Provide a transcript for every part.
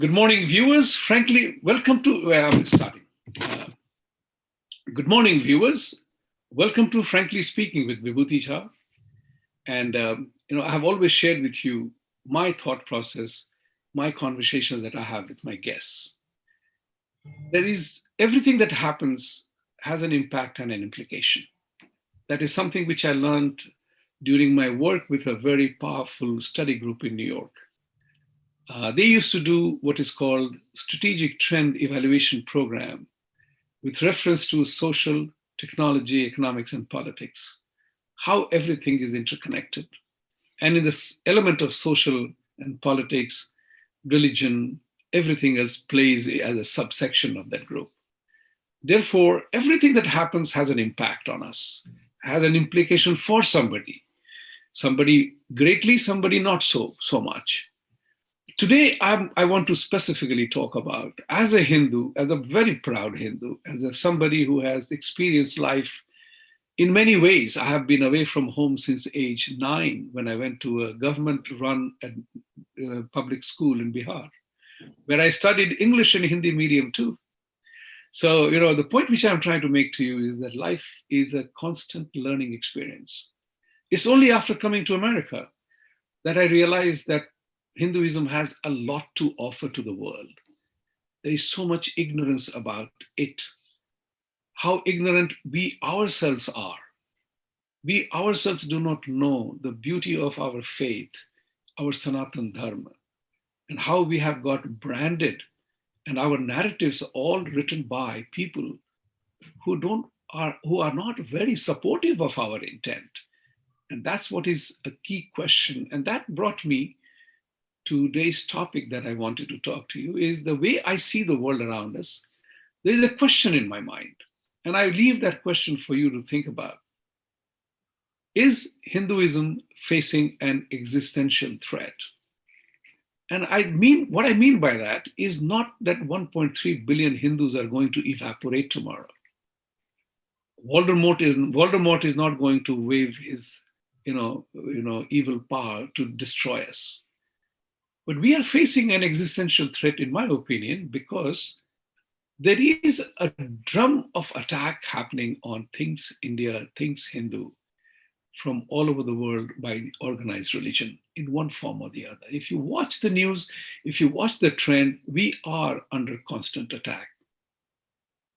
Good morning, viewers. Frankly, welcome to where I'm starting. Uh, Good morning, viewers. Welcome to Frankly Speaking with Vibhuti Jha. And I have always shared with you my thought process, my conversations that I have with my guests. There is everything that happens has an impact and an implication. That is something which I learned during my work with a very powerful study group in New York. They used to do what is called strategic trend evaluation program with reference to social, technology, economics, and politics, how everything is interconnected. And in this element of social and politics, religion, everything else plays as a subsection of that group. Therefore, everything that happens has an impact on us, has an implication for somebody. Somebody greatly, somebody not so much. Today, I want to specifically talk about, as a Hindu, as a very proud Hindu, somebody who has experienced life in many ways. I have been away from home since age 9 when I went to a government-run public school in Bihar, where I studied English and Hindi medium too. So, the point which I'm trying to make to you is that life is a constant learning experience. It's only after coming to America that I realized that Hinduism has a lot to offer to the world. There is so much ignorance about it, how ignorant we ourselves are. We ourselves do not know the beauty of our faith, our Sanatan Dharma, and how we have got branded, and our narratives all written by people who are not very supportive of our intent. And that's what is a key question. And that brought me today's topic that I wanted to talk to you is the way I see the world around us. There is a question in my mind, and I leave that question for you to think about. Is Hinduism facing an existential threat? And what I mean by that is not that 1.3 billion Hindus are going to evaporate tomorrow. Voldemort is not going to wave his, evil power to destroy us. But we are facing an existential threat, in my opinion, because there is a drum of attack happening on things India, things Hindu, from all over the world by organized religion in one form or the other. If you watch the news, if you watch the trend, we are under constant attack.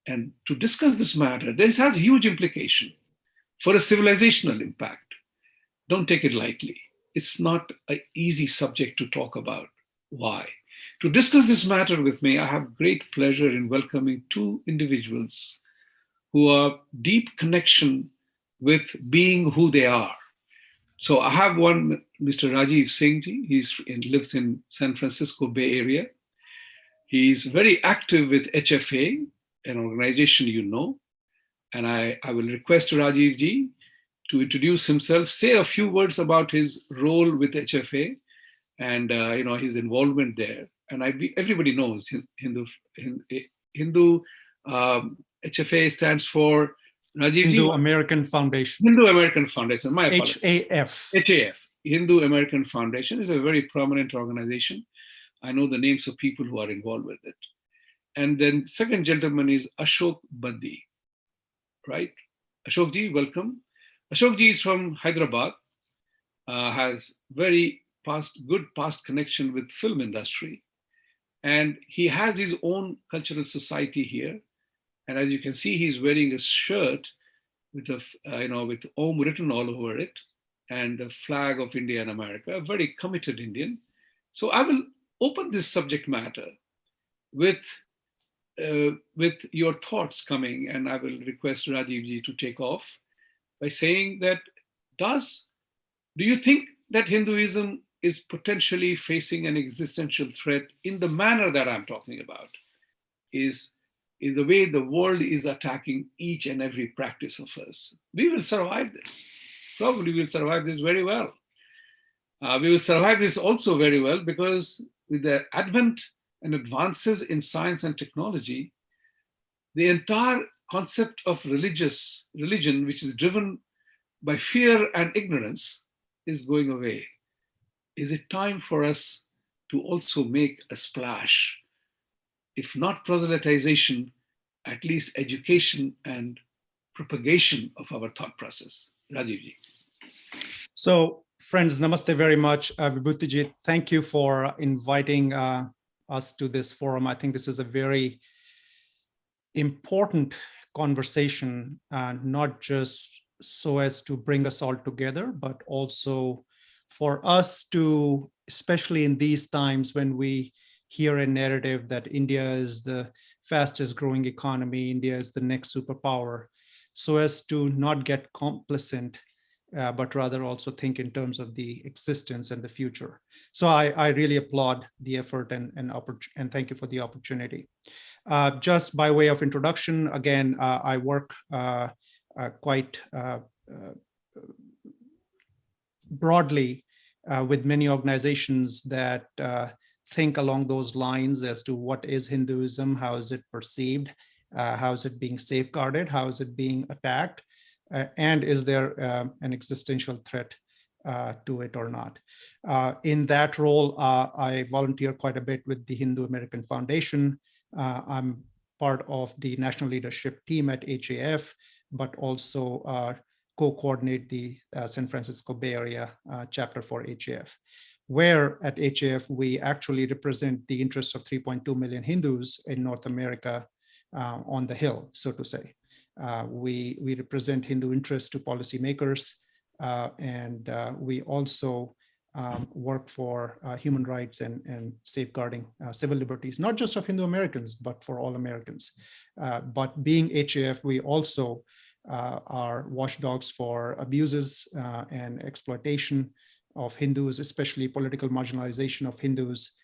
And to discuss this matter, this has huge implication for a civilizational impact. Don't take it lightly. It's not an easy subject to talk about. Why? To discuss this matter with me, I have great pleasure in welcoming two individuals who are deep connection with being who they are. So I have one, Mr. Rajeev Singh. He lives in San Francisco Bay Area. He's very active with HFA, an organization you know. And I will request Rajeev ji to introduce himself, say a few words about his role with HFA and his involvement there. And everybody knows Hindu HFA stands for Rajeev Hindu American Foundation. Hindu American Foundation. My apologies. HAF. HAF. Hindu American Foundation is a very prominent organization. I know the names of people who are involved with it. And then second gentleman is Ashok Baddi, right? Ashok ji, welcome. Ashok ji is from Hyderabad, has very good past connection with film industry. And he has his own cultural society here. And as you can see, he's wearing a shirt with with Om written all over it and the flag of India and America, a very committed Indian. So I will open this subject matter with your thoughts coming, and I will request Rajeev ji to take off by saying that do you think that Hinduism is potentially facing an existential threat in the manner that I'm talking about? Is the way the world is attacking each and every practice of us. We will survive this. Probably we'll survive this very well. We will survive this also very well because with the advent and advances in science and technology, the entire concept of religion, which is driven by fear and ignorance, is going away. Is it time for us to also make a splash, if not proselytization, at least education and propagation of our thought process. Rajeev. So, friends, namaste very much. Vibhuti Jha, thank you for inviting us to this forum. I think this is a very important conversation, not just so as to bring us all together, but also for us to, especially in these times when we hear a narrative that India is the fastest growing economy, India is the next superpower, so as to not get complacent, but rather also think in terms of the existence and the future. So I really applaud the effort and thank you for the opportunity. Just by way of introduction, again, I work quite broadly with many organizations that think along those lines as to what is Hinduism, how is it perceived, how is it being safeguarded, how is it being attacked, and is there an existential threat to it or not. In that role, I volunteer quite a bit with the Hindu American Foundation. I'm part of the national leadership team at HAF, but also co-coordinate the San Francisco Bay Area chapter for HAF, where at HAF we actually represent the interests of 3.2 million Hindus in North America on the Hill, so to say. We represent Hindu interests to policymakers, and we also work for human rights and safeguarding civil liberties, not just of Hindu Americans, but for all Americans. But being HAF, we also are watchdogs for abuses and exploitation of Hindus, especially political marginalization of Hindus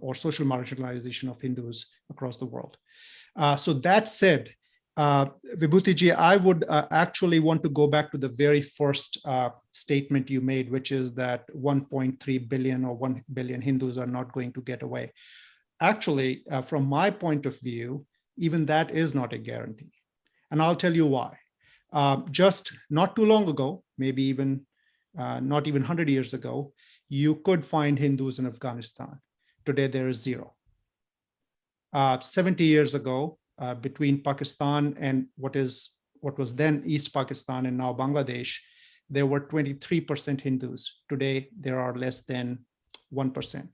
or social marginalization of Hindus across the world. So that said, Vibhuti Jha, I would actually want to go back to the very first statement you made, which is that 1.3 billion or 1 billion Hindus are not going to get away. Actually, from my point of view, even that is not a guarantee. And I'll tell you why. Just not too long ago, maybe even not even 100 years ago, you could find Hindus in Afghanistan. Today, there is zero. 70 years ago, between Pakistan and what was then East Pakistan and now Bangladesh, there were 23% Hindus. Today, there are less than 1%.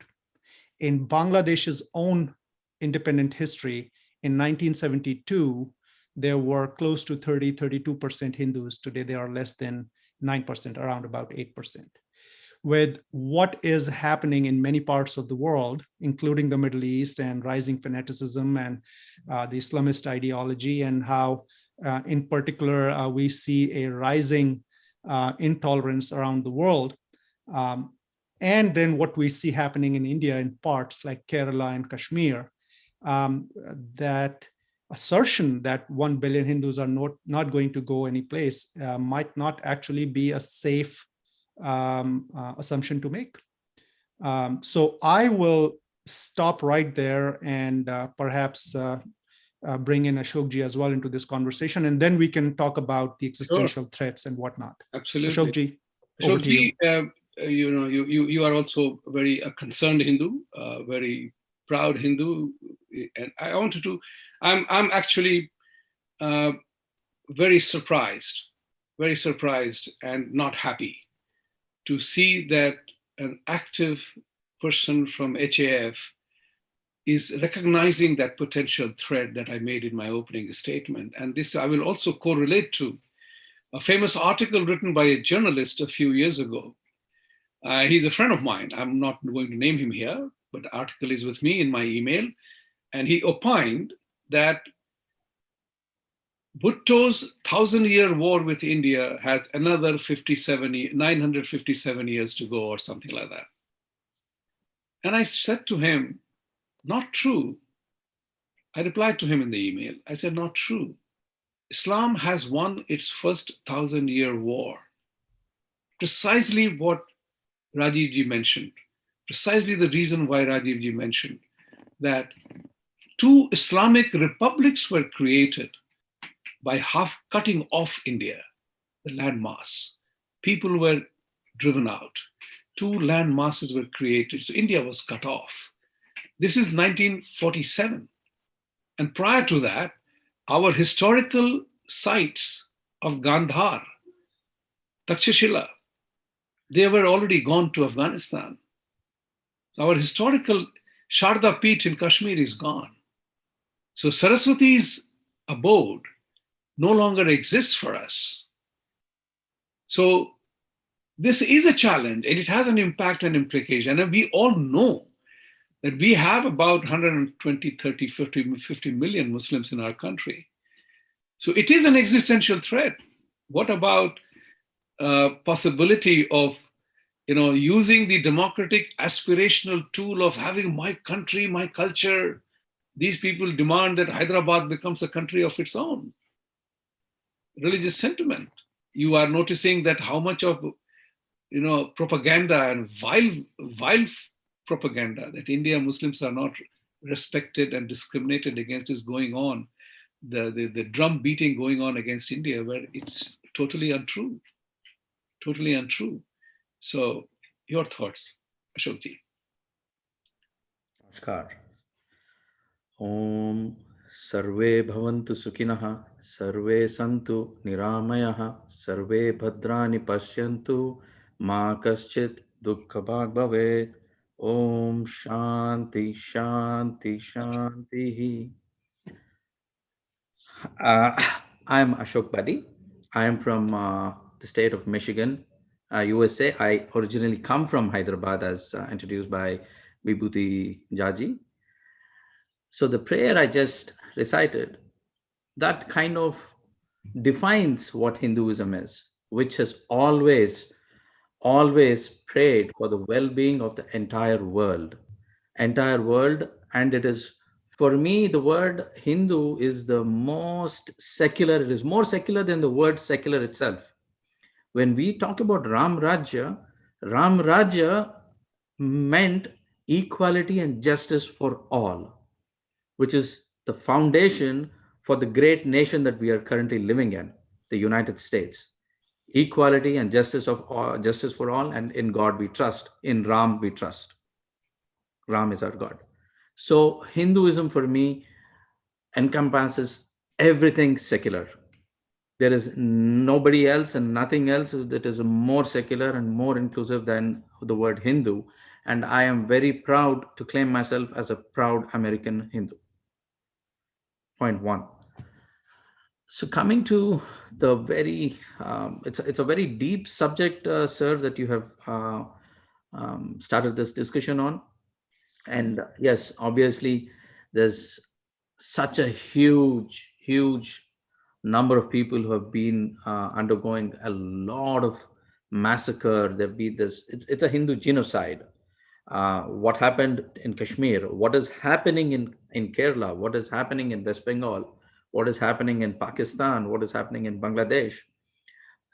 In Bangladesh's own independent history, in 1972, there were close to 32% Hindus. Today, there are less than 9%, around about 8%. With what is happening in many parts of the world, including the Middle East and rising fanaticism and the Islamist ideology, and how in particular we see a rising intolerance around the world. And then what we see happening in India in parts like Kerala and Kashmir, that assertion that 1 billion Hindus are not going to go any place might not actually be a safe assumption to make. So I will stop right there and perhaps bring in Ashok Ji as well into this conversation, and then we can talk about the existential threats and whatnot. Absolutely. Ashok Ji, Ashok Ji, you are also very concerned Hindu, very proud Hindu, and I'm actually very surprised and not happy to see that an active person from HAF is recognizing that potential threat that I made in my opening statement. And this I will also correlate to a famous article written by a journalist a few years ago. He's a friend of mine. I'm not going to name him here, but the article is with me in my email. And he opined that Bhutto's 1,000-year war with India has another 957 years to go or something like that. And I said to him, not true. I replied to him in the email. I said, not true. Islam has won its first 1,000-year war. Precisely what Rajeev Ji mentioned, precisely the reason why Rajeev Ji mentioned that 2 Islamic republics were created by half cutting off India, the landmass. People were driven out two land masses were created. So India was cut off. This is 1947. And prior to that, our historical sites of Gandhar, Takshashila, they were already gone to Afghanistan. Our historical Sharda Peeth in Kashmir is gone. So Saraswati's abode no longer exists for us. So this is a challenge and it has an impact and implication. And we all know that we have about 120, 30, 50 million Muslims in our country. So it is an existential threat. What about possibility of using the democratic aspirational tool of having my country, my culture? These people demand that Hyderabad becomes a country of its own. Religious sentiment. You are noticing that how much of propaganda and vile propaganda that India Muslims are not respected and discriminated against is going on. The drum beating going on against India, where it's totally untrue. Totally untrue. So, your thoughts, Ashokji? Namaskar. Om Sarve Bhavantu Sukhinah, Sarve Santu Niramayah, Sarve Bhadrani Pashyantu, Ma Kaschit Dukkha Bhag Bhavet. Om Shanti Shanti Shanti. I am Ashok Baddi. I am from the state of Michigan, USA. I originally come from Hyderabad, as introduced by Vibhuti Jha. So the prayer I just recited, that kind of defines what Hinduism is, which has always prayed for the well-being of the entire world. And it is, for me, the word Hindu is the most secular. It is more secular than the word secular itself. When we talk about Ram Rajya meant equality and justice for all, which is the foundation for the great nation that we are currently living in, the United States. Equality and justice for all, and in God we trust. In Ram we trust. Ram is our God. So Hinduism for me encompasses everything secular. There is nobody else and nothing else that is more secular and more inclusive than the word Hindu. And I am very proud to claim myself as a proud American Hindu. Point one. So coming to the very, it's a very deep subject, sir, that you have started this discussion on. And yes, obviously, there's such a huge number of people who have been undergoing a lot of massacre. There've been this. It's a Hindu genocide. What happened in Kashmir? What is happening in Kerala? What is happening in West Bengal? What is happening in Pakistan? What is happening in Bangladesh?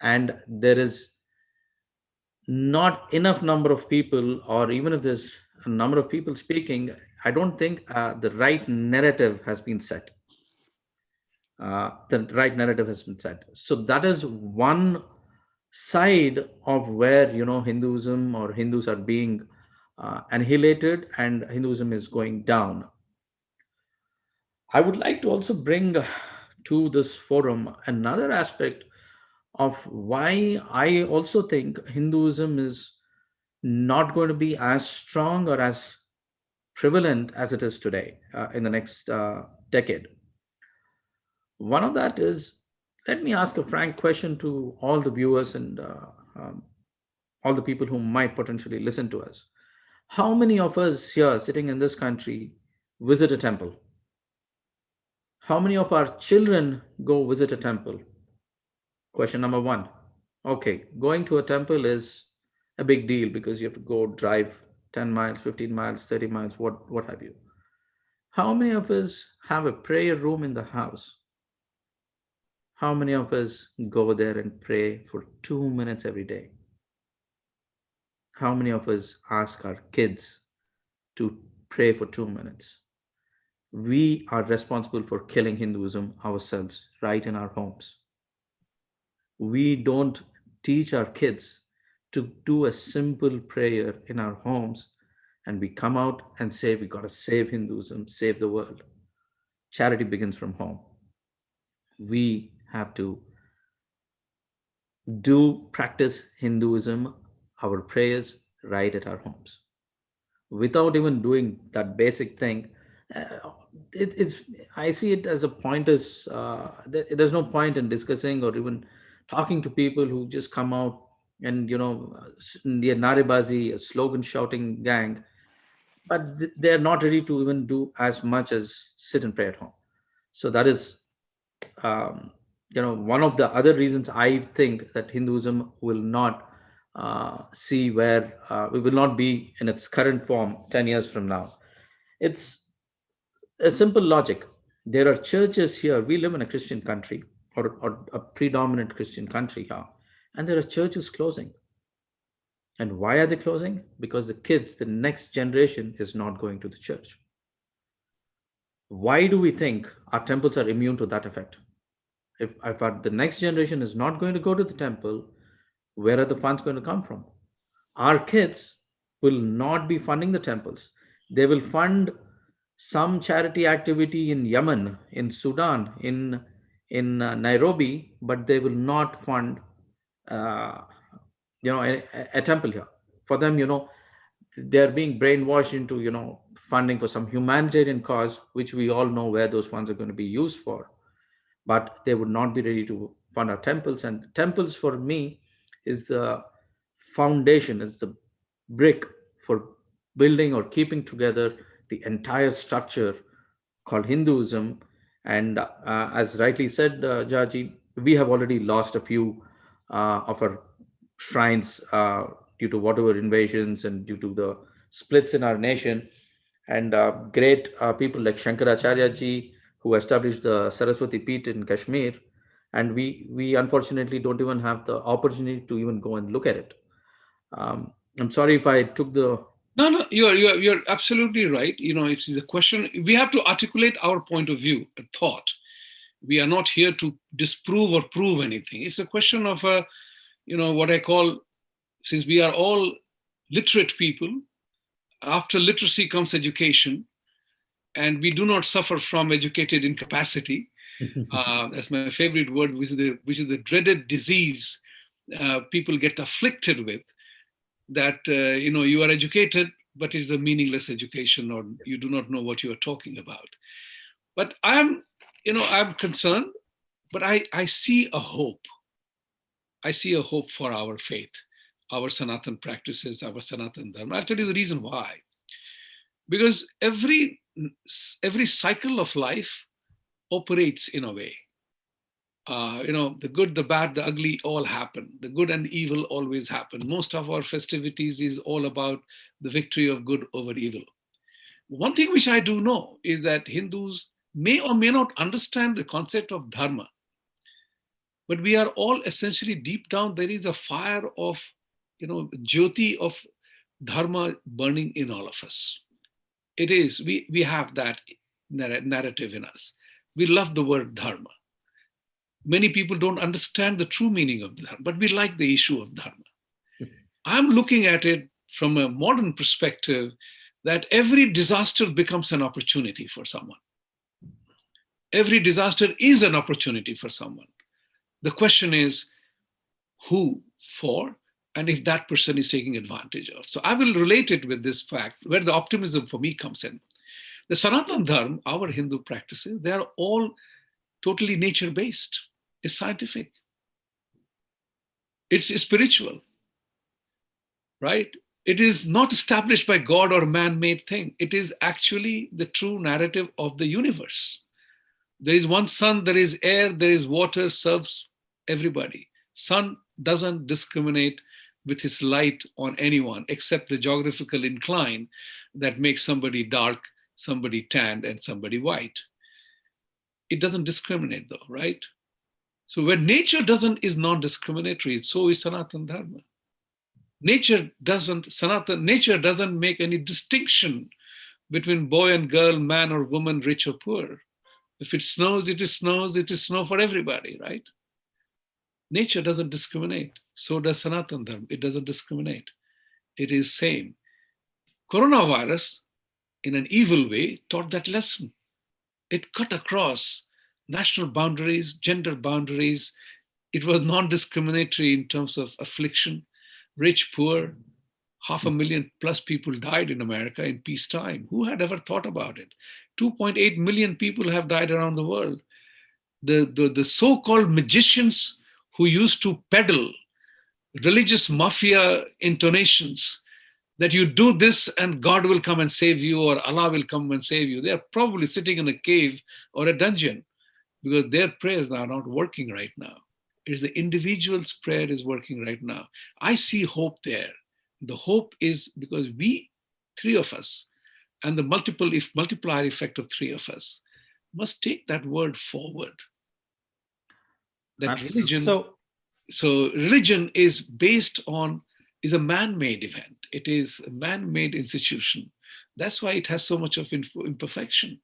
And there is not enough number of people, or even if there's a number of people speaking, I don't think the right narrative has been set. So that is one side of where Hinduism or Hindus are being annihilated and Hinduism is going down. I would like to also bring to this forum another aspect of why I also think Hinduism is not going to be as strong or as prevalent as it is today in the next decade. One of that is, let me ask a frank question to all the viewers and um, all the people who might potentially listen to us. How many of us here sitting in this country visit a temple? How many of our children go visit a temple? Question number one. Okay, going to a temple is a big deal because you have to go drive 10 miles, 15 miles, 30 miles, what have you. How many of us have a prayer room in the house? How many of us go there and pray for 2 minutes every day? How many of us ask our kids to pray for 2 minutes? We are responsible for killing Hinduism ourselves right in our homes. We don't teach our kids to do a simple prayer in our homes and we come out and say, we got to save Hinduism, save the world. Charity begins from home. We have to practice Hinduism, our prayers, right at our homes. Without even doing that basic thing, uh, it's, I see it as a pointless. There's no point in discussing or even talking to people who just come out and the Narebazi, a slogan shouting gang, but they're not ready to even do as much as sit and pray at home. So that is um, one of the other reasons I think that Hinduism will not see where we will not be in its current form 10 years from now. It's a simple logic. There are churches here. We live in a Christian country, or a predominant Christian country here, and there are churches closing. And why are they closing? Because the kids, the next generation, is not going to the church. Why do we think our temples are immune to that effect? If the next generation is not going to go to the temple, where are the funds going to come from? Our kids will not be funding the temples. They will fund some charity activity in Yemen, in Sudan, in Nairobi, but they will not fund uh, a temple here. For them, they're being brainwashed into funding for some humanitarian cause, which we all know where those funds are going to be used for, but they would not be ready to fund our temples. And temples for me is the foundation, is the brick for building or keeping together the entire structure called Hinduism. And as rightly said, Jaji, we have already lost a few of our shrines due to whatever invasions and due to the splits in our nation. And great people like Shankaracharya ji, who established the Saraswati Peeth in Kashmir, and we unfortunately don't even have the opportunity to even go and look at it. I'm sorry if I took the. No, no, you're absolutely right. It's a question. We have to articulate our point of view, a thought. We are not here to disprove or prove anything. It's a question of what I call, since we are all literate people, after literacy comes education, and we do not suffer from educated incapacity. That's my favorite word, which is the dreaded disease people get afflicted with. That you are educated, but it's a meaningless education, or you do not know what you are talking about. But I'm concerned, but I see a hope. I see a hope for our faith, our Sanatan practices, our Sanatan Dharma. I'll tell you the reason why. Because every cycle of life operates in a way. The good, the bad, the ugly all happen. The good and evil always happen. Most of our festivities is all about the victory of good over evil. One thing which I do know is that Hindus may or may not understand the concept of dharma, but we are all essentially deep down, there is a fire of, jyoti of dharma burning in all of us. It is, we have that narrative in us. We love the word dharma. Many people don't understand the true meaning of dharma, but we like the issue of dharma. I'm looking at it from a modern perspective that every disaster becomes an opportunity for someone. Every disaster is an opportunity for someone. The question is who for, and if that person is taking advantage of. So I will relate it with this fact where the optimism for me comes in. The Sanatan Dharma, our Hindu practices, they are all totally nature-based. It's scientific. It's spiritual, right? It is not established by God or man-made thing. It is actually the true narrative of the universe. There is one sun, there is air, there is water, serves everybody. Sun doesn't discriminate with his light on anyone except the geographical incline that makes somebody dark, somebody tanned, and somebody white. It doesn't discriminate though, right? So when nature is non-discriminatory, so is Sanatan Dharma. Nature doesn't make any distinction between boy and girl, man or woman, rich or poor. If it snows, it is snow for everybody, right? Nature doesn't discriminate. So does Sanatan Dharma. It doesn't discriminate. It is same. Coronavirus, in an evil way, taught that lesson. It cut across national boundaries, gender boundaries. It was non-discriminatory in terms of affliction, rich, poor. 500,000 plus people died in America in peacetime. Who had ever thought about it? 2.8 million people have died around the world. The so-called magicians who used to peddle religious mafia intonations that you do this and God will come and save you or Allah will come and save you. They're probably sitting in a cave or a dungeon because their prayers are not working right now. It is the individual's prayer is working right now. I see hope there. The hope is because we, three of us, and the multiplier effect of three of us, must take that word forward. That Absolutely. religion, so religion is is a man-made event. It is a man-made institution. That's why it has so much of imperfection.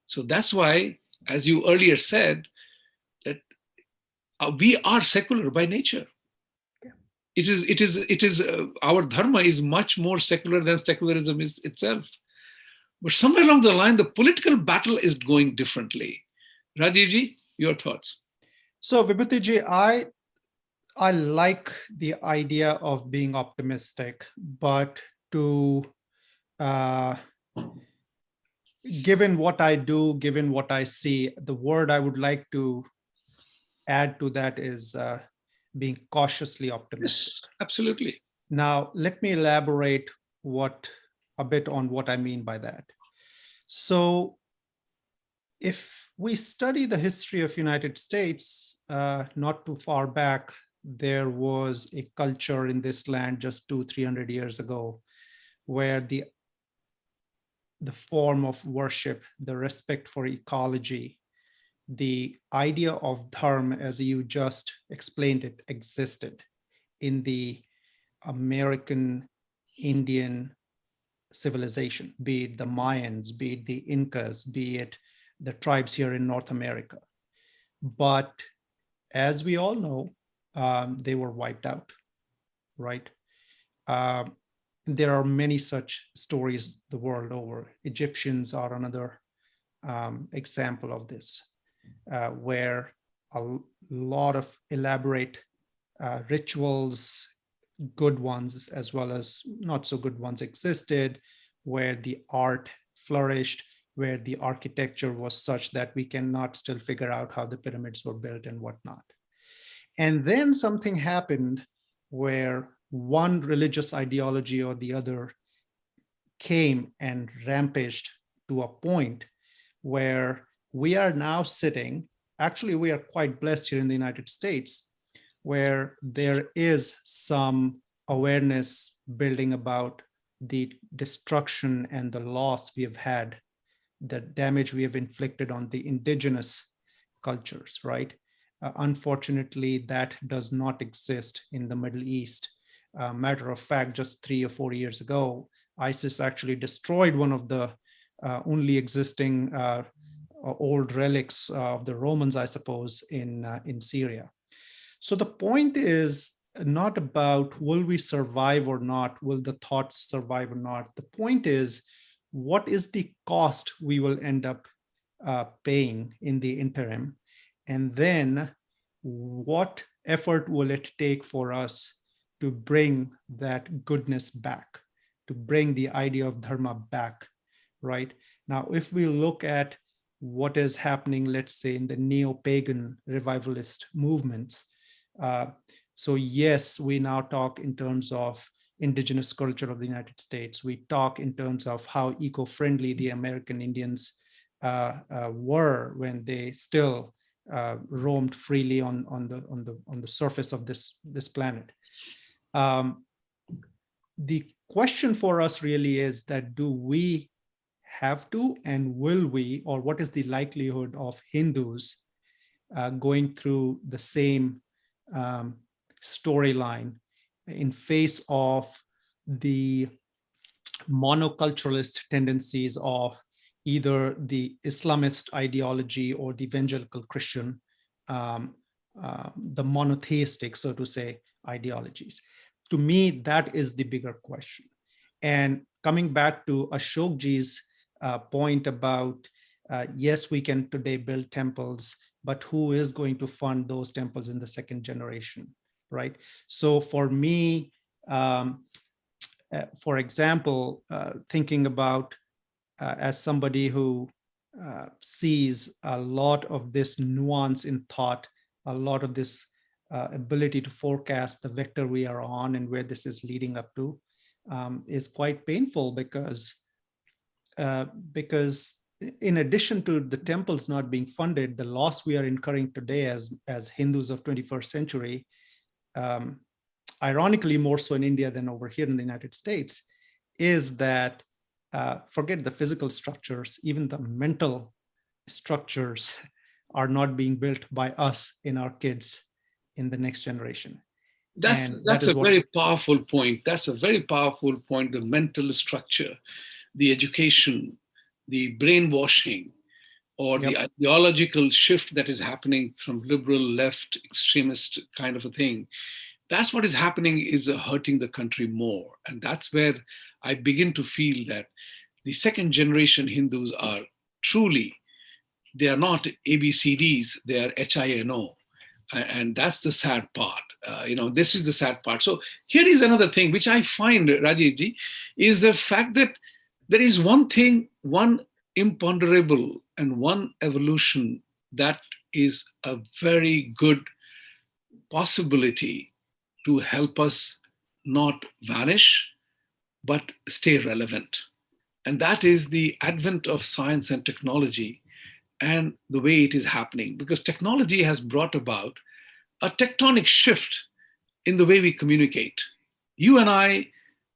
So that's why, as you earlier said, that we are secular by nature. It is our dharma is much more secular than secularism is itself. But somewhere along the line, the political battle is going differently. Rajeevji, your thoughts? So Vibhuti Ji, I like the idea of being optimistic, but given what I do, given what I see, the word I would like to add to that is being cautiously optimistic. Yes, absolutely. Now, let me elaborate a bit on what I mean by that. So, if we study the history of United States, not too far back, there was a culture in this land just 200-300 years ago, where the form of worship, the respect for ecology, the idea of dharma, as you just explained it, existed in the American Indian civilization, be it the Mayans, be it the Incas, be it the tribes here in North America. But as we all know, they were wiped out, right? There are many such stories the world over. Egyptians are another example of this, where a lot of elaborate rituals, good ones as well as not so good ones, existed, where the art flourished, where the architecture was such that we cannot still figure out how the pyramids were built and whatnot. And then something happened where one religious ideology or the other came and rampaged to a point where we are now sitting, actually we are quite blessed here in the United States, where there is some awareness building about the destruction and the loss we have had, the damage we have inflicted on the indigenous cultures, right? Unfortunately, that does not exist in the Middle East. Matter of fact, just 3 or 4 years ago, ISIS actually destroyed one of the only existing old relics of the Romans, I suppose, in Syria. So the point is not about will we survive or not, will the thoughts survive or not. The point is, what is the cost we will end up paying in the interim? And then what effort will it take for us to bring that goodness back, to bring the idea of dharma back, right? Now, if we look at what is happening, let's say, in the neo-pagan revivalist movements, so yes, we now talk in terms of indigenous culture of the United States. We talk in terms of how eco-friendly the American Indians were when they still roamed freely on the surface of this planet. The question for us really is that, do we have to, and will we, or what is the likelihood of Hindus going through the same storyline in face of the monoculturalist tendencies of either the Islamist ideology or the evangelical Christian the monotheistic, so to say, ideologies. To me, that is the bigger question. And coming back to Ashokji's point about, yes, we can today build temples, but who is going to fund those temples in the second generation, right? So for me, for example, thinking about as somebody who sees a lot of this nuance in thought, a lot of this ability to forecast the vector we are on and where this is leading up to, is quite painful because in addition to the temples not being funded, the loss we are incurring today as Hindus of 21st century, ironically more so in India than over here in the United States, is that forget the physical structures, even the mental structures are not being built by us in our kids in the next generation. That's a very powerful point. That's a very powerful point. The mental structure, the education, the brainwashing, or the ideological shift that is happening from liberal, left, extremist kind of a thing. That's what is happening is hurting the country more. And that's where I begin to feel that the second generation Hindus are truly, they are not ABCDs, they are HINO. And that's the sad part. This is the sad part. So here is another thing which I find, Rajeevji, is the fact that there is one thing, one imponderable and one evolution that is a very good possibility to help us not vanish, but stay relevant. And that is the advent of science and technology and the way it is happening, because technology has brought about a tectonic shift in the way we communicate. You and I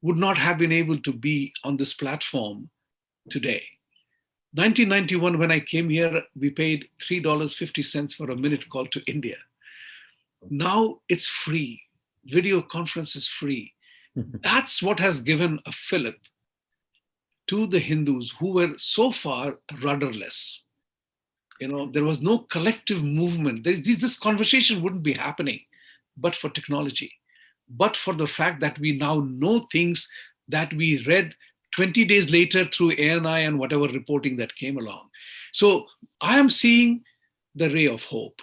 would not have been able to be on this platform today. 1991, when I came here, we paid $3.50 for a minute call to India. Now it's free. Video conference is free. That's what has given a fillip to the Hindus who were so far rudderless. There was no collective movement. This conversation wouldn't be happening but for technology, but for the fact that we now know things that we read 20 days later through ANI and whatever reporting that came along. So I am seeing the ray of hope.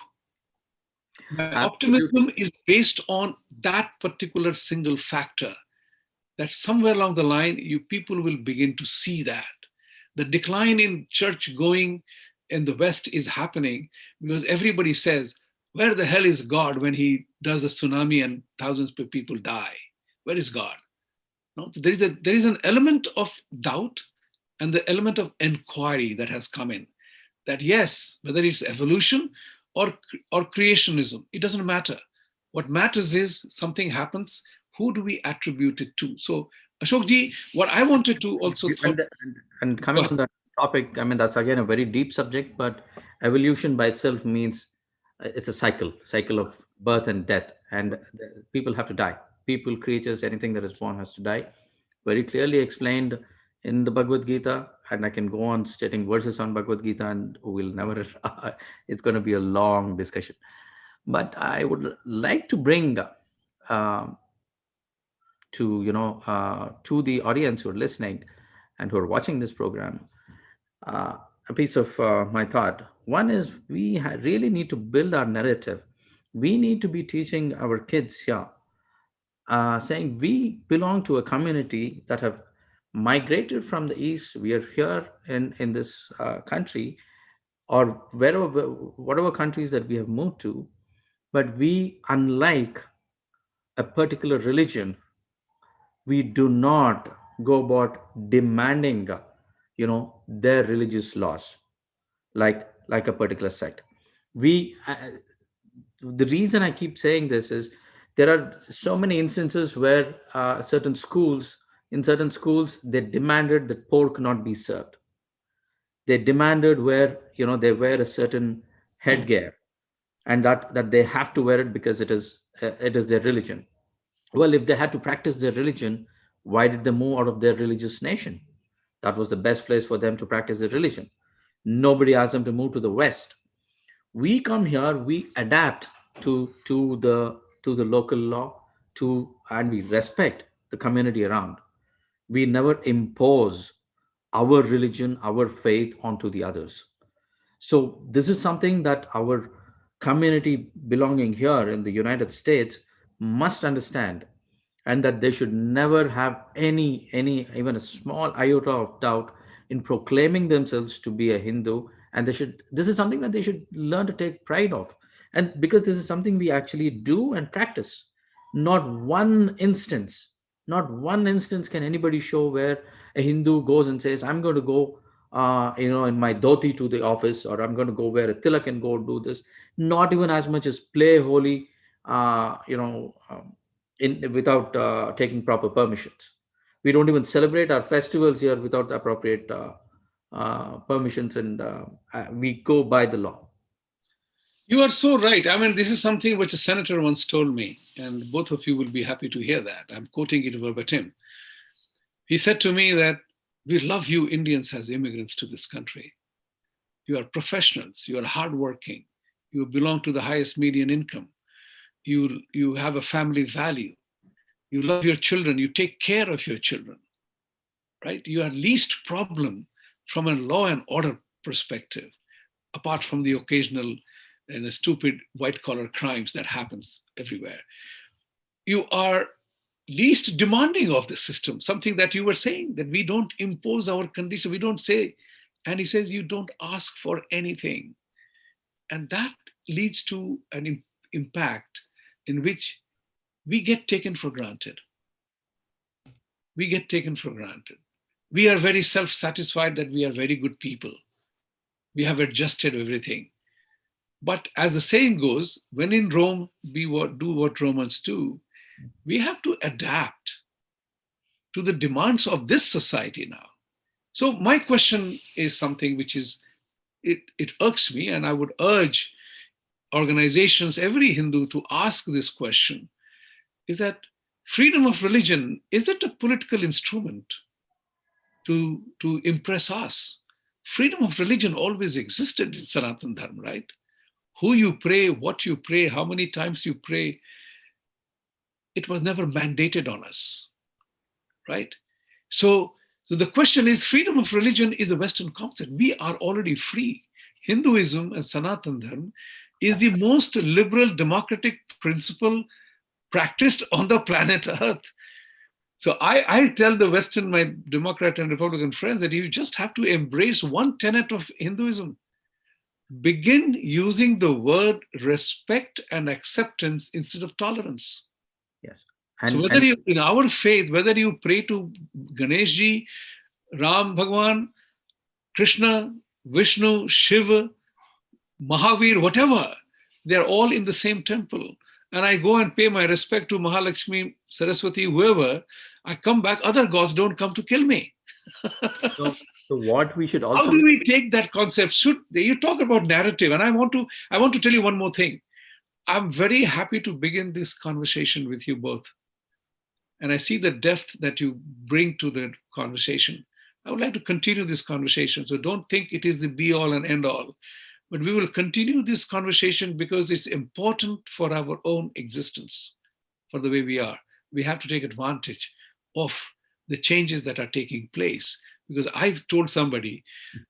My optimism is based on that particular single factor, that somewhere along the line, you people will begin to see that. The decline in church going in the West is happening because everybody says, where the hell is God when he does a tsunami and thousands of people die? Where is God? No? There is an element of doubt and the element of inquiry that has come in. That yes, whether it's evolution or creationism, it doesn't matter. What matters is something happens. Who do we attribute it to? So, Ashokji, what I wanted to also and coming on that topic, I mean, that's again a very deep subject, but evolution by itself means it's a cycle of birth and death, and people have to die. People, creatures, anything that is born has to die. Very clearly explained in the Bhagavad Gita, and I can go on stating verses on Bhagavad Gita, and we'll never. It's going to be a long discussion, but I would like to bring to the audience who are listening and who are watching this program a piece of my thought. One is we really need to build our narrative. We need to be teaching our kids here, saying we belong to a community that have migrated from the east. We are here in this country, or whatever countries that we have moved to, but we, unlike a particular religion, we do not go about demanding their religious laws like a particular sect. We The reason I keep saying this is there are so many instances where in certain schools they demanded that pork not be served. They demanded where they wear a certain headgear, and that they have to wear it because it is their religion. Well, if they had to practice their religion, why did they move out of their religious nation? That was the best place for them to practice their religion. Nobody asked them to move to the West. We come here, we adapt to the local law, and we respect the community around. We never impose our religion, our faith onto the others. So this is something that our community belonging here in the United States must understand, and that they should never have any even a small iota of doubt in proclaiming themselves to be a Hindu. And this is something that they should learn to take pride of. And because this is something we actually do and practice, not one instance, not one instance can anybody show where a Hindu goes and says, I'm going to go in my dhoti to the office, or I'm going to go wear a tilak and go do this. Not even as much as play holy, in without taking proper permissions. We don't even celebrate our festivals here without the appropriate permissions, and we go by the law. You are so right. I mean, this is something which a senator once told me, and both of you will be happy to hear that. I'm quoting it verbatim. He said to me that we love you Indians as immigrants to this country. You are professionals, you are hardworking, you belong to the highest median income, you have a family value, you love your children, you take care of your children, right? You are least problem from a law and order perspective, apart from the occasional stupid white collar crimes that happens everywhere. You are least demanding of the system, something that you were saying, that we don't impose our condition, we don't say. And he says, you don't ask for anything. And that leads to an impact in which we get taken for granted. We get taken for granted. We are very self satisfied that we are very good people. We have adjusted everything. But as the saying goes, when in Rome, do what Romans do. We have to adapt to the demands of this society now. So my question is something which is, it irks me, and I would urge organizations, every Hindu, to ask this question, is that freedom of religion, is it a political instrument to impress us? Freedom of religion always existed in Sanatana Dharma, right? Who you pray, what you pray, how many times you pray, it was never mandated on us, right? So the question is, freedom of religion is a Western concept. We are already free. Hinduism and Sanatana Dharma is the most liberal democratic principle practiced on the planet Earth. So I tell the Western, my Democrat and Republican friends, that you just have to embrace one tenet of Hinduism. Begin using the word respect and acceptance instead of tolerance. Yes. So whether you, in our faith, whether you pray to Ganeshji, Ram Bhagwan, Krishna, Vishnu, Shiva, Mahavir, whatever, they're all in the same temple. And I go and pay my respect to Mahalakshmi, Saraswati, whoever. I come back, other gods don't come to kill me. So what we should also, how do we take that concept? Should you talk about narrative? And I want to tell you one more thing. I'm very happy to begin this conversation with you both. And I see the depth that you bring to the conversation. I would like to continue this conversation. So don't think it is the be all and end all. But we will continue this conversation because it's important for our own existence, for the way we are. We have to take advantage of the changes that are taking place. Because I've told somebody,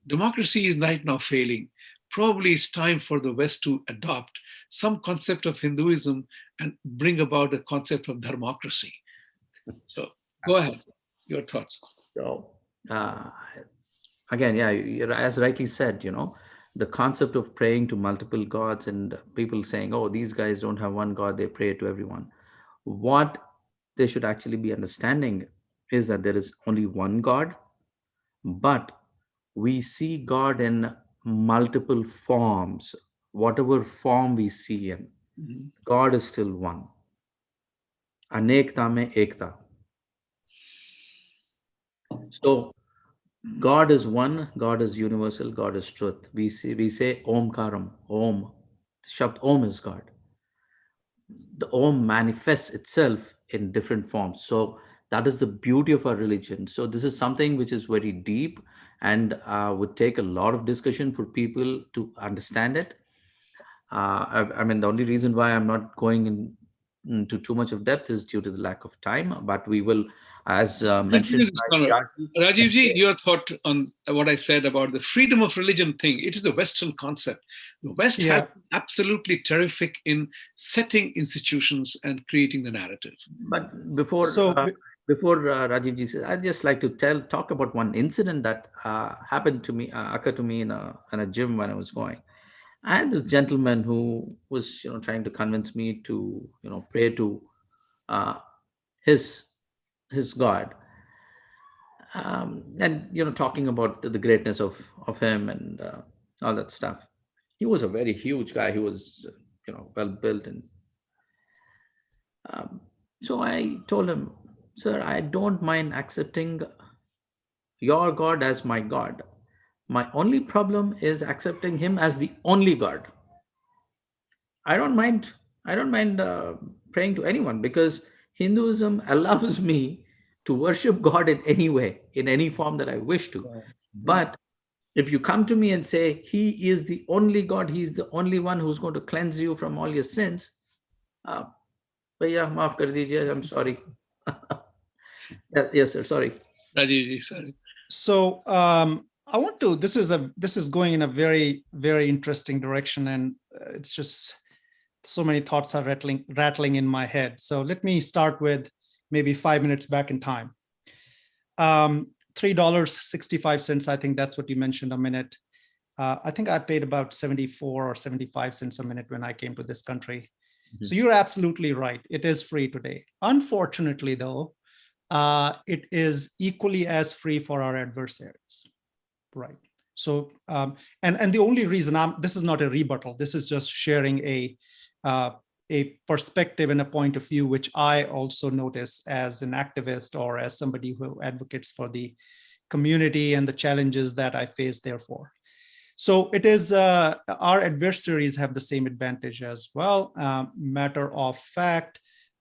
democracy is right now failing. Probably it's time for the West to adopt some concept of Hinduism and bring about a concept of dharmocracy. So go ahead, your thoughts. So again, yeah, as rightly said, the concept of praying to multiple gods and people saying, oh, these guys don't have one God, they pray to everyone. What they should actually be understanding is that there is only one God, but we see God in multiple forms. Whatever form we see in, God is still one. Anekta mein ekta. So God is one, God is universal, God is truth. We say Omkaram, Om. Shabd Om is God. The Om manifests itself in different forms. So that is the beauty of our religion. So this is something which is very deep and would take a lot of discussion for people to understand it. I mean, the only reason why I'm not going into too much of depth is due to the lack of time. But we will, as mentioned Continue this by Raji. Rajiv ji, your thought on what I said about the freedom of religion thing. It is a Western concept. The West has Yeah. been absolutely terrific in setting institutions and creating the narrative. But before So Rajiv ji says, I'd just like to talk about one incident that happened to me, occurred to me in a gym when I was going. I had this gentleman who was, trying to convince me to, pray to uh, his God, and talking about the greatness of him and all that stuff. He was a very huge guy. He was, well built, and um, so I told him, sir, I don't mind accepting your God as my God. My only problem is accepting him as the only God. I don't mind. I don't mind praying to anyone, because Hinduism allows me to worship God in any way, in any form that I wish to. But if you come to me and say He is the only God, He's the only one who's going to cleanse you from all your sins, uh, bhaiya, maaf kar dijiye, I'm sorry. Yes, sir. Sorry. Rajiv ji, sorry. So I want to. This is going in a very, very interesting direction, and it's just so many thoughts are rattling in my head. So let me start with maybe 5 minutes back in time. $3.65. I think that's what you mentioned a minute. I think I paid about 74 or 75 cents a minute when I came to this country. So you're absolutely right. It is free today. Unfortunately, though, it is equally as free for our adversaries, right? So, and the only reason this is not a rebuttal. This is just sharing a perspective and a point of view, which I also notice as an activist or as somebody who advocates for the community and the challenges that I face. Therefore, so it is our adversaries have the same advantage as well. Matter of fact,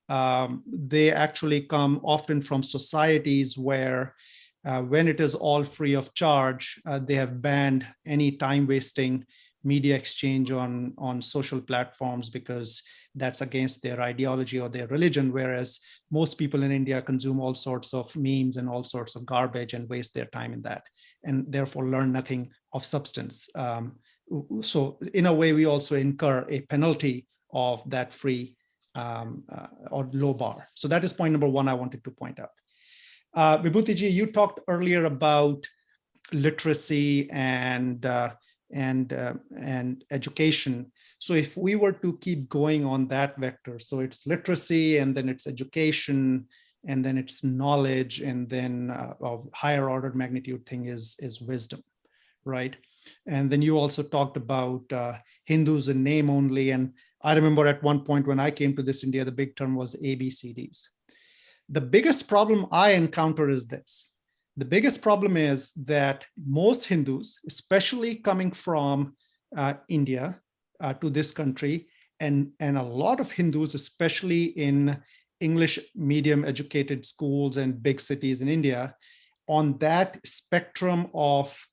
they actually come often from societies where when it is all free of charge, they have banned any time-wasting media exchange on social platforms, because that's against their ideology or their religion, whereas most people in India consume all sorts of memes and all sorts of garbage and waste their time in that, and therefore learn nothing of substance. So in a way, we also incur a penalty of that free or low bar. So that is point number one I wanted to point out. Vibhuti ji, you talked earlier about literacy and education. So if we were to keep going on that vector, so it's literacy, and then it's education, and then it's knowledge, and then of higher order magnitude thing is wisdom, right? And then you also talked about Hindus in name only. And I remember at one point when I came to this India, the big term was ABCDs. The biggest problem I encounter is this. The biggest problem is that most Hindus, especially coming from India to this country, and a lot of Hindus, especially in English medium educated schools and big cities in India, on that spectrum of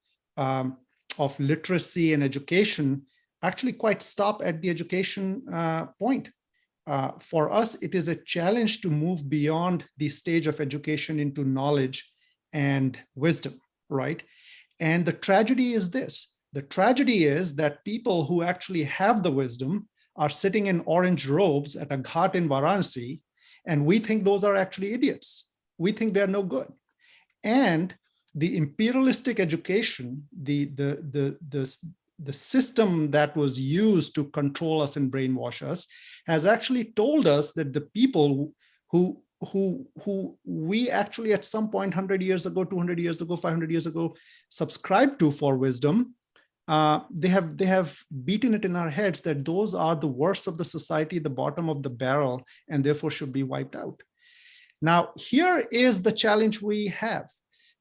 literacy and education, actually quite stop at the education point. For us, it is a challenge to move beyond the stage of education into knowledge and wisdom, right? And the tragedy is this. The tragedy is that people who actually have the wisdom are sitting in orange robes at a ghat in Varanasi, and we think those are actually idiots. We think they're no good. And the imperialistic education, the system that was used to control us and brainwash us, has actually told us that the people who we actually at some point 100 years ago, 200 years ago, 500 years ago subscribed to for wisdom, they have beaten it in our heads that those are the worst of the society, the bottom of the barrel, and therefore should be wiped out. Now, here is the challenge we have.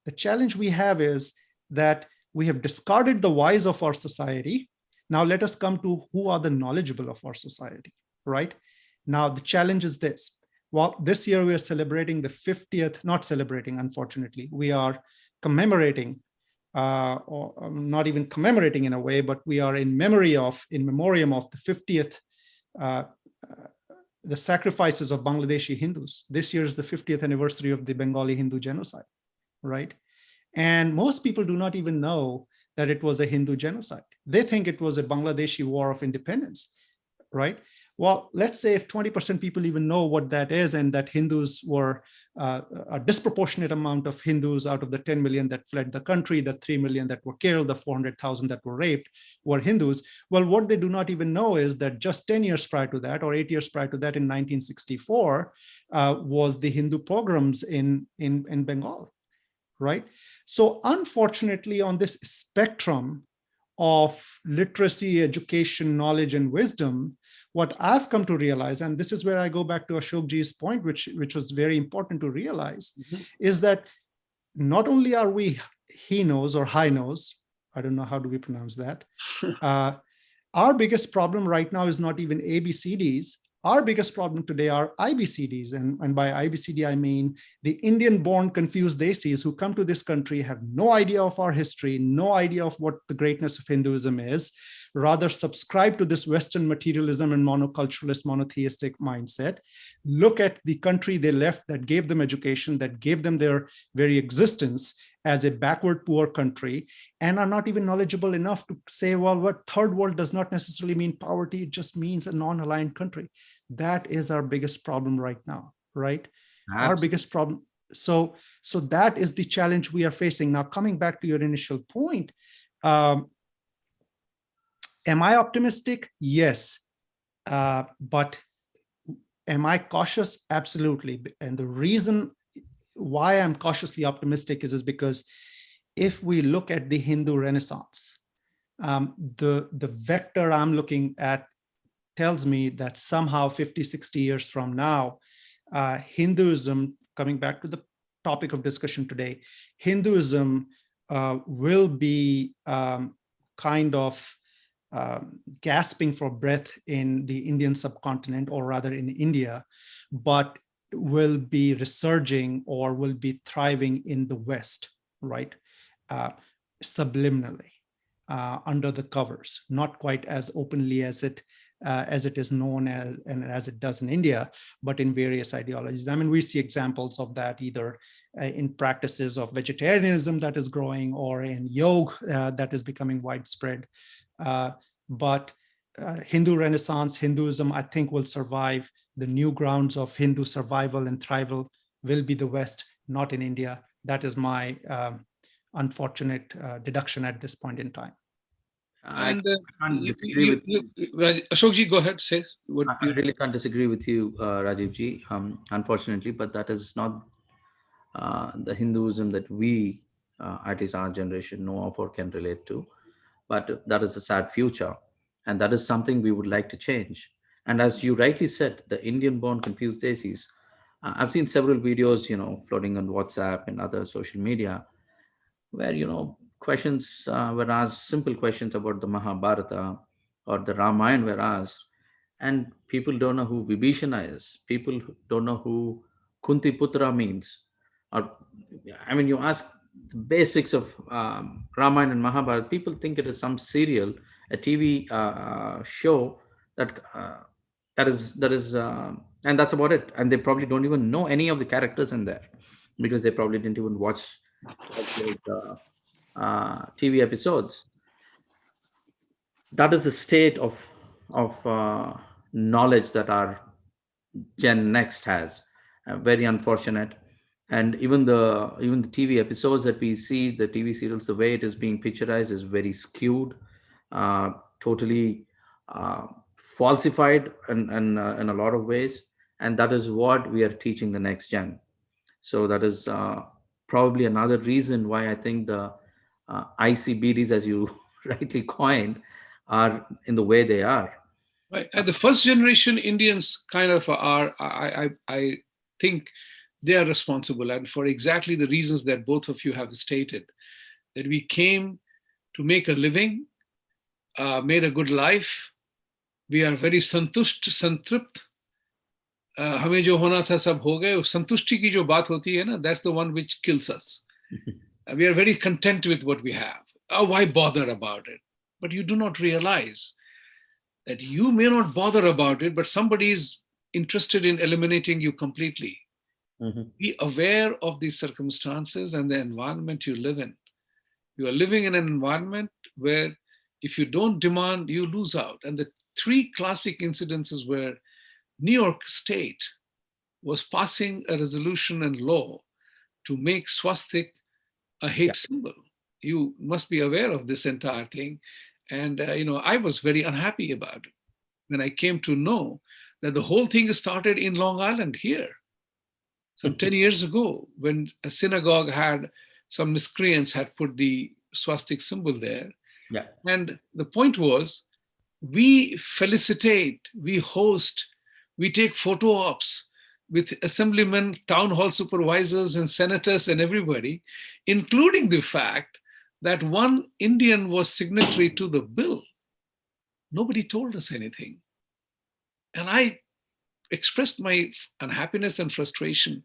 The challenge we have is that we have discarded the wise of our society. Now let us come to who are the knowledgeable of our society, right? Now the challenge is this. Well, this year we are celebrating the 50th, not celebrating, unfortunately, we are commemorating or not even commemorating in a way, but we are in memoriam of the 50th, the sacrifices of Bangladeshi Hindus. This year is the 50th anniversary of the Bengali Hindu genocide, right? And most people do not even know that it was a Hindu genocide. They think it was a Bangladeshi war of independence, right? Well, let's say if 20% people even know what that is, and that Hindus were a disproportionate amount of Hindus out of the 10 million that fled the country, the 3 million that were killed, the 400,000 that were raped were Hindus. Well, what they do not even know is that just 10 years prior to that, or 8 years prior to that, in 1964, was the Hindu pogroms in Bengal, right? So unfortunately, on this spectrum of literacy, education, knowledge, and wisdom, what I've come to realize, and this is where I go back to Ashokji's point, which was very important to realize, is that not only are we he-knows or high-knows, I don't know, how do we pronounce that? Our biggest problem right now is not even ABCDs. Our biggest problem today are IBCDs. And by IBCD, I mean the Indian-born confused desis who come to this country, have no idea of our history, no idea of what the greatness of Hinduism is, rather subscribe to this Western materialism and monoculturalist, monotheistic mindset, look at the country they left that gave them education, that gave them their very existence as a backward, poor country, and are not even knowledgeable enough to say, well, what third world does not necessarily mean poverty, it just means a non-aligned country. That is our biggest problem right now, right? Absolutely. Our biggest problem. So that is the challenge we are facing. Now, coming back to your initial point, am I optimistic? Yes. But am I cautious? Absolutely. And the reason why I'm cautiously optimistic is because if we look at the Hindu Renaissance, the vector I'm looking at tells me that somehow 50, 60 years from now, Hinduism, coming back to the topic of discussion today, Hinduism will be kind of gasping for breath in the Indian subcontinent, or rather in India, but will be resurging or will be thriving in the West, right? Subliminally, under the covers, not quite as openly as it is known as, and as it does in India, but in various ideologies. I mean, we see examples of that either in practices of vegetarianism that is growing, or in yoga that is becoming widespread. But Hindu Renaissance, Hinduism, I think, will survive. The new grounds of Hindu survival and thrival will be the West, not in India. That is my unfortunate deduction at this point in time. I can't disagree with you. Ashokji, go ahead, say what I really can't disagree with you, Rajivji, unfortunately, but that is not the Hinduism that we, at least our generation, know of or can relate to. But that is a sad future. And that is something we would like to change. And as you rightly said, the Indian-born confused desis, I've seen several videos, floating on WhatsApp and other social media, where, questions were asked, simple questions about the Mahabharata or the Ramayana were asked, and people don't know who Vibhishana is. People don't know who Kunti Putra means. Or, I mean, you ask the basics of Ramayana and Mahabharata, people think it is some serial, a TV show that is, and that's about it. And they probably don't even know any of the characters in there, because they probably didn't even watch TV episodes. That is the state of knowledge that our Gen Next has. Very unfortunate. And even the TV episodes that we see, the TV serials, the way it is being picturized is very skewed, totally falsified in a lot of ways. And that is what we are teaching the next gen. So that is probably another reason why I think the ICBDs, as you rightly coined, are in the way they are. Right. And the first generation Indians kind of are, I think they are responsible, and for exactly the reasons that both of you have stated, that we came to make a living, made a good life. We are very santupt. हमें जो होना था सब हो गए. संतुष्टि की जो बात होती है ना, that's the one which kills us. We are very content with what we have. Oh, why bother about it? But you do not realize that you may not bother about it, but somebody is interested in eliminating you completely. Mhm. Be aware of the circumstances and the environment you live in. You are living in an environment where if you don't demand, you lose out. And the three classic incidences where New York State was passing a resolution and law to make swastik a Yeah. hate symbol. You must be aware of this entire thing. And, I was very unhappy about it when I came to know that the whole thing started in Long Island here some 10 years ago when a synagogue had some miscreants had put the swastik symbol there. Yeah. And the point was we felicitate, we host, we take photo ops with assemblymen, town hall supervisors, and senators and everybody, including the fact that one Indian was signatory to the bill. Nobody told us anything. And I expressed my unhappiness and frustration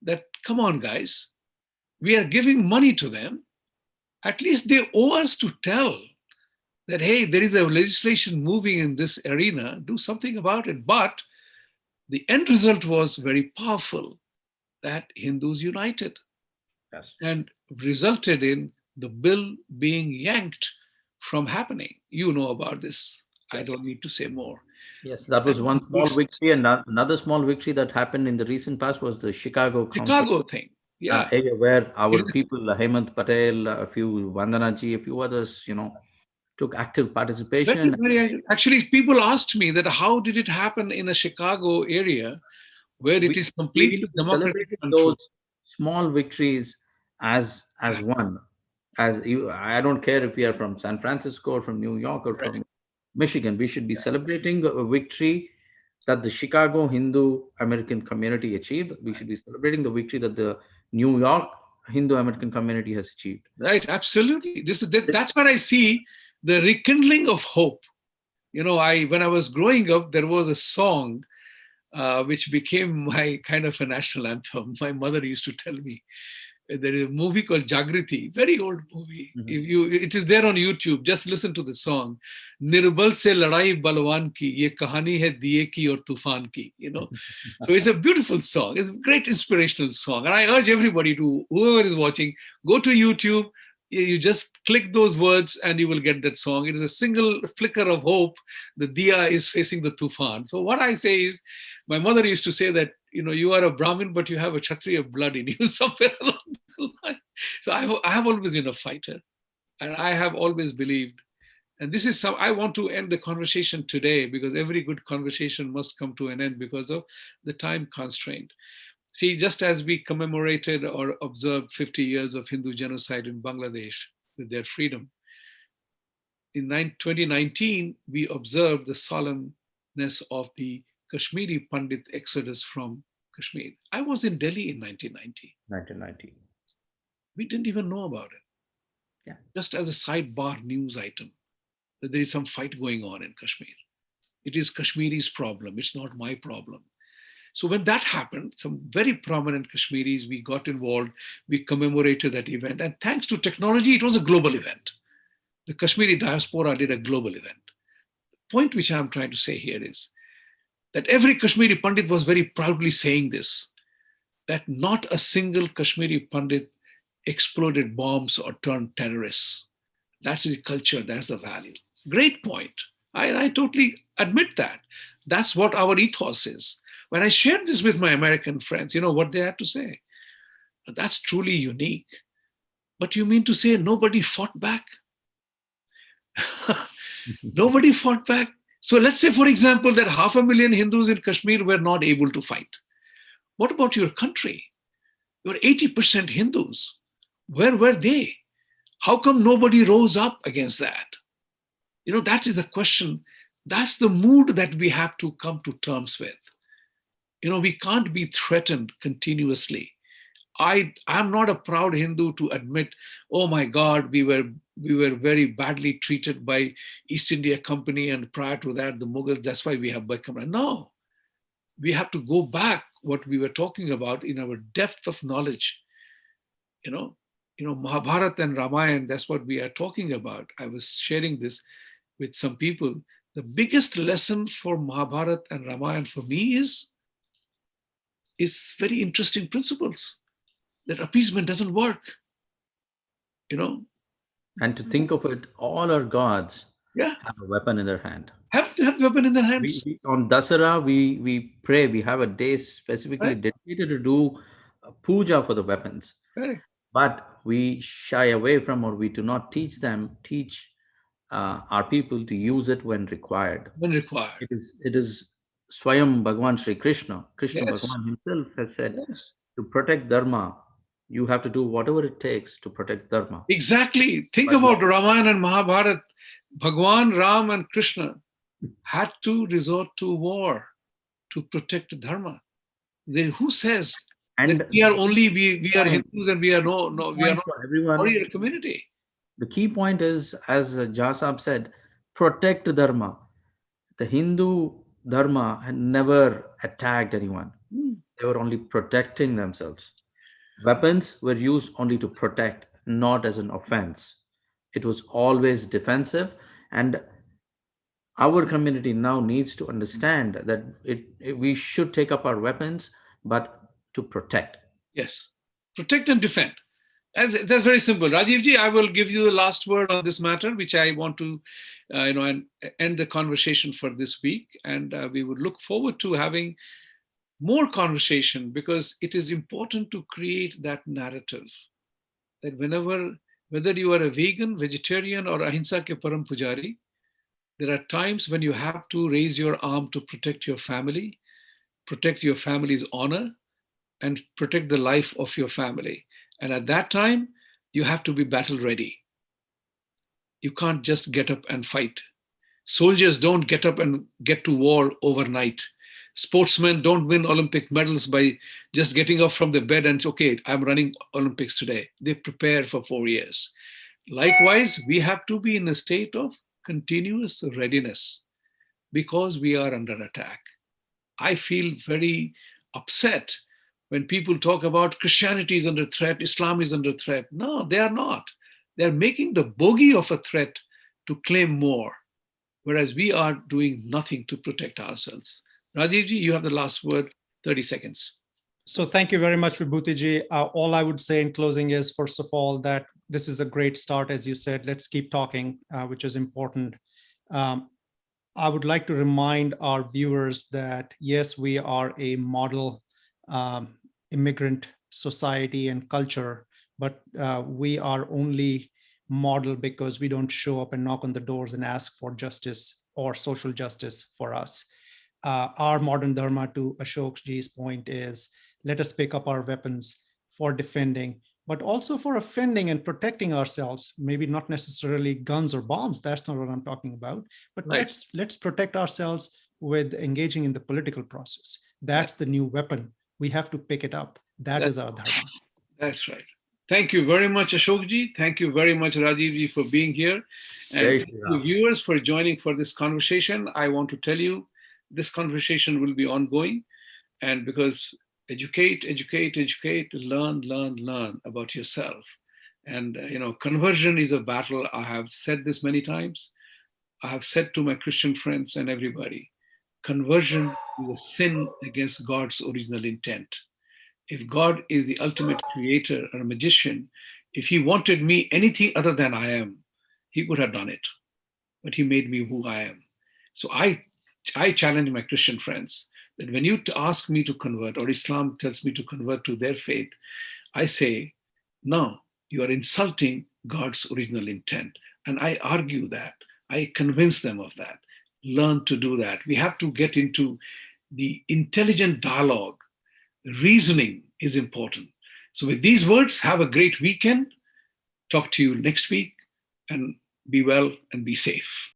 that, come on, guys, we are giving money to them. At least they owe us to tell that, hey, there is a legislation moving in this arena, do something about it. But the end result was very powerful that Hindus united Yes. and resulted in the bill being yanked from happening. You know about this. I Yes. don't need to say more. Yes, that was one small victory, and another small victory that happened in the recent past was the Chicago conference, Chicago thing. Yeah. where our people, Hemant Patel, a few Vandana ji, a few others, took active Very, participation. very actually, people asked me that how did it happen in a Chicago area where We it is we need completely to be democratic celebrating those control. small victories as one. As you, I don't care if we are from San Francisco or from New York or Right. from Michigan. We should be celebrating a victory that the Chicago Hindu American community achieved. We should be celebrating the victory that the New York Hindu American community has achieved. Right, absolutely. That's where I see the rekindling of hope. I when I was growing up, there was a song which became my kind of a national anthem. My mother used to tell me. There is a movie called Jagriti, very old movie. Mhm. It is there on YouTube. Just listen to the song. Nirbal se ladai balwan ki, ye kahani hai diye ki aur tufan ki. So it's a beautiful song. It's a great inspirational song, and I urge everybody to, whoever is watching, go to YouTube. You just click those words, and you will get that song. It is a single flicker of hope. The diya is facing the tufan. So what I say is, my mother used to say that you are a Brahmin, but you have a Kshatriya blood in you somewhere along the line. So I have always been a fighter, and I have always believed. And this is some. I want to end the conversation today because every good conversation must come to an end because of the time constraint. See, just as we commemorated or observed 50 years of Hindu genocide in Bangladesh with their freedom, in 2019 we observed the solemnness of the Kashmiri Pandit exodus from Kashmir. I was in Delhi in 1990. 1990. We didn't even know about it. Yeah. Just as a sidebar news item, that there is some fight going on in Kashmir. It is Kashmiri's problem. It's not my problem. So when that happened, some very prominent Kashmiris, we got involved. We commemorated that event. And thanks to technology, it was a global event. The Kashmiri diaspora did a global event. The point which I'm trying to say here is that every Kashmiri Pandit was very proudly saying this, that not a single Kashmiri Pandit exploded bombs or turned terrorists. That's the culture, that's the value. Great point. I totally admit that. That's what our ethos is. When I shared this with my American friends, you know what they had to say? That's truly unique. But you mean to say nobody fought back? Nobody fought back. So let's say, for example, that 500,000 Hindus in Kashmir were not able to fight. What about your country? You're 80% Hindus. Where were they? How come nobody rose up against that? That is a question. That's the mood that we have to come to terms with. We can't be threatened continuously. I'm not a proud Hindu to admit, oh my God, we were very badly treated by East India Company, and prior to that, the Mughals. That's why we have become. No, we have to go back what we were talking about in our depth of knowledge. Mahabharata and Ramayana, that's what we are talking about. I was sharing this with some people. The biggest lesson for Mahabharata and Ramayana for me is very interesting principles that appeasement doesn't work. And to think of it, all our gods Yeah, have a weapon in their hand. have to have weapon in their hands. On Dasara, we pray. We have a day specifically Right? dedicated to do puja for the weapons. Correct. But we shy away from, or we do not teach our people to use it when required. When required. It is Swayam Bhagwan Sri Krishna. Krishna Yes. Bhagwan himself has said, Yes. to protect dharma, you have to do whatever it takes to protect dharma. Exactly. Think But about Ramayana and Mahabharata. Bhagwan, Ram, and Krishna had to resort to war to protect dharma. Who says and that we are Hindus and we are we are point not for a everyone, warrior community? the key point is, as Jasab said, protect dharma. The Hindu dharma had never attacked anyone. Hmm. They were only protecting themselves. Weapons were used only to protect, not as an offense. It was always defensive. And our community now needs to understand that we should take up our weapons, but to protect. Yes. Protect and defend. That's very simple. Rajeev ji, I will give you the last word on this matter, which I want to, and end the conversation for this week. And we would look forward to having more conversation, because it is important to create that narrative that whether you are a vegan, vegetarian, or ahimsa ke param pujari, there are times when you have to raise your arm to protect your family, protect your family's honor, and protect the life of your family. And at that time, you have to be battle ready. You can't just get up and fight. Soldiers don't get up and get to war overnight. Sportsmen don't win Olympic medals by just getting up from the bed and, okay, I'm running Olympics today. They prepare for 4 years. Likewise, we have to be in a state of continuous readiness because we are under attack. I feel very upset when people talk about Christianity is under threat, Islam is under threat. No, they are not. They're making the bogey of a threat to claim more, whereas we are doing nothing to protect ourselves. Rajeev ji, you have the last word, 30 seconds. So thank you very much, Vibhuti Ji. All I would say in closing is, first of all, that this is a great start, as you said. Let's keep talking, which is important. I would like to remind our viewers that, yes, we are a model immigrant society and culture, but we are only model because we don't show up and knock on the doors and ask for justice or social justice for us. Our modern dharma, to Ashok ji's point, is let us pick up our weapons for defending, but also for offending and protecting ourselves. Maybe not necessarily guns or bombs. That's not what I'm talking about. But Right. let's protect ourselves with engaging in the political process. That's the new weapon. We have to pick it up. That is our dharma. That's right. Thank you very much, Ashok ji. Thank you very much, Rajeev ji, for being here. And thank you, viewers, for joining for this conversation. I want to tell you, this conversation will be ongoing. And because educate, learn about yourself. And, conversion is a battle. I have said this many times. I have said to my Christian friends and everybody, conversion is a sin against God's original intent. If God is the ultimate creator or a magician, if he wanted me anything other than I am, he could have done it. But he made me who I am. So I challenge my Christian friends that when you ask me to convert, or Islam tells me to convert to their faith, I say, no, you are insulting God's original intent. And I argue that. I convince them of that. Learn to do that. We have to get into the intelligent dialogue. Reasoning is important. So with these words, have a great weekend. Talk to you next week, and be well and be safe.